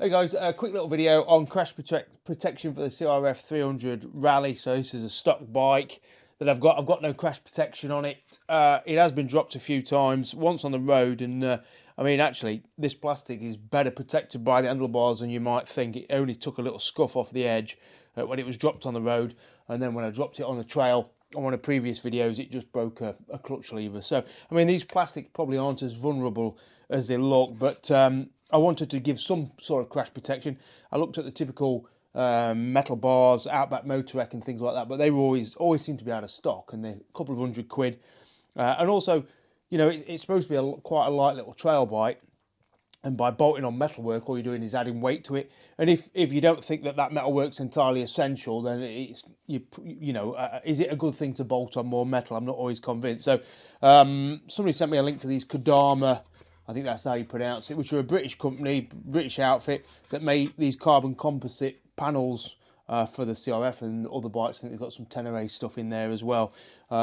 Hey guys, a quick little video on crash protection for the CRF300 Rally. So this is a stock bike that I've got. I've got no crash protection on it. It has been dropped a few times, once on the road, and I mean, actually, this plastic is better protected by the handlebars than you might think. It only took a little scuff off the edge when it was dropped on the road, and then when I dropped it on the trail on one of the previous videos, it just broke a clutch lever. So, I mean, these plastics probably aren't as vulnerable as they look, but I wanted to give some sort of crash protection. I looked at the typical metal bars, Outback Motorwreck and things like that, but they were always seem to be out of stock, and they're a couple of £100. And also, you know, it's supposed to be quite a light little trail bike, and by bolting on metalwork, all you're doing is adding weight to it. And if you don't think that metalwork's entirely essential, then it's you know, is it a good thing to bolt on more metal? I'm not always convinced. So somebody sent me a link to these Kodama, I think that's how you pronounce it, which are a British company, British outfit, that made these carbon composite panels for the CRF and other bikes. I think they've got some Tenere stuff in there as well.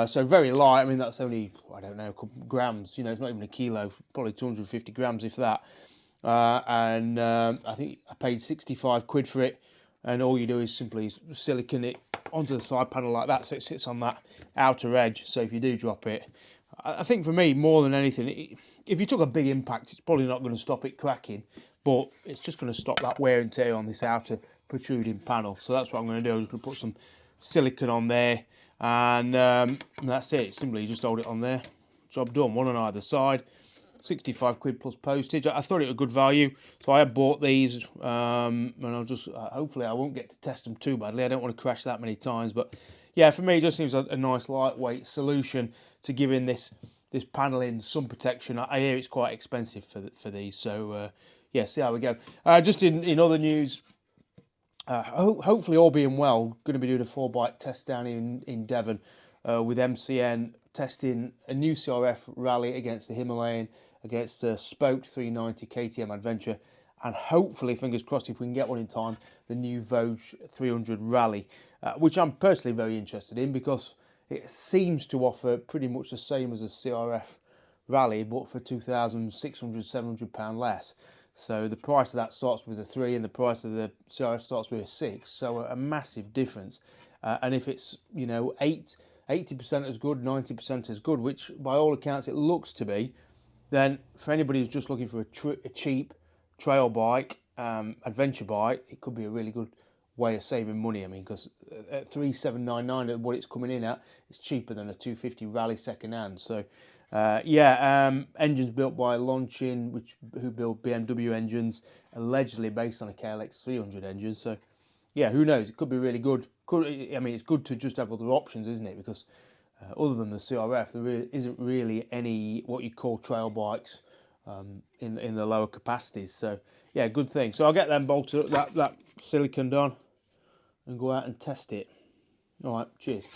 So very light. I mean, that's only, I don't know, a couple of grams. You know, it's not even a kilo, probably 250 grams, if that. I think I paid £65 for it. And all you do is simply silicone it onto the side panel like that, so it sits on that outer edge. So if you do drop it, I think for me, more than anything, if you took a big impact, it's probably not going to stop it cracking, but it's just going to stop that wear and tear on this outer protruding panel. So that's what I'm going to do. I'm just going to put some silicone on there, and that's it. Simply just hold it on there. Job done. One on either side. £65 plus postage. I thought it was good value, so I have bought these, and I'll just hopefully I won't get to test them too badly. I don't want to crash that many times, but yeah, for me it just seems a nice lightweight solution to giving this paneling some protection. I hear it's quite expensive for these, so yeah, see how we go. Just in other news, hopefully all being well, going to be doing a 4-bike test down in Devon with MCN, testing a new CRF Rally against the Himalayan, against the spoked 390 KTM Adventure, and hopefully, fingers crossed, if we can get one in time, the new Vogue 300 Rally, which I'm personally very interested in because it seems to offer pretty much the same as a CRF Rally, but for £2,600, £700 less. So the price of that starts with a 3 and the price of the CRF starts with a 6. So a massive difference. And if it's, you know, 80% as good, 90% as good, which by all accounts it looks to be, then for anybody who's just looking for a cheap trail bike, adventure bike, it could be a really good way of saving money. I mean, because at £3,799 what it's coming in at, it's cheaper than a £250 Rally second hand. So engines built by Longchin, who build BMW engines, allegedly based on a KLX 300 engine. So yeah, who knows? It could be really good. I mean, it's good to just have other options, isn't it? Because other than the CRF, there isn't really any what you call trail bikes in the lower capacities. So yeah, good thing. So I'll get them bolted up, that silicone done, and go out and test it. All right, cheers.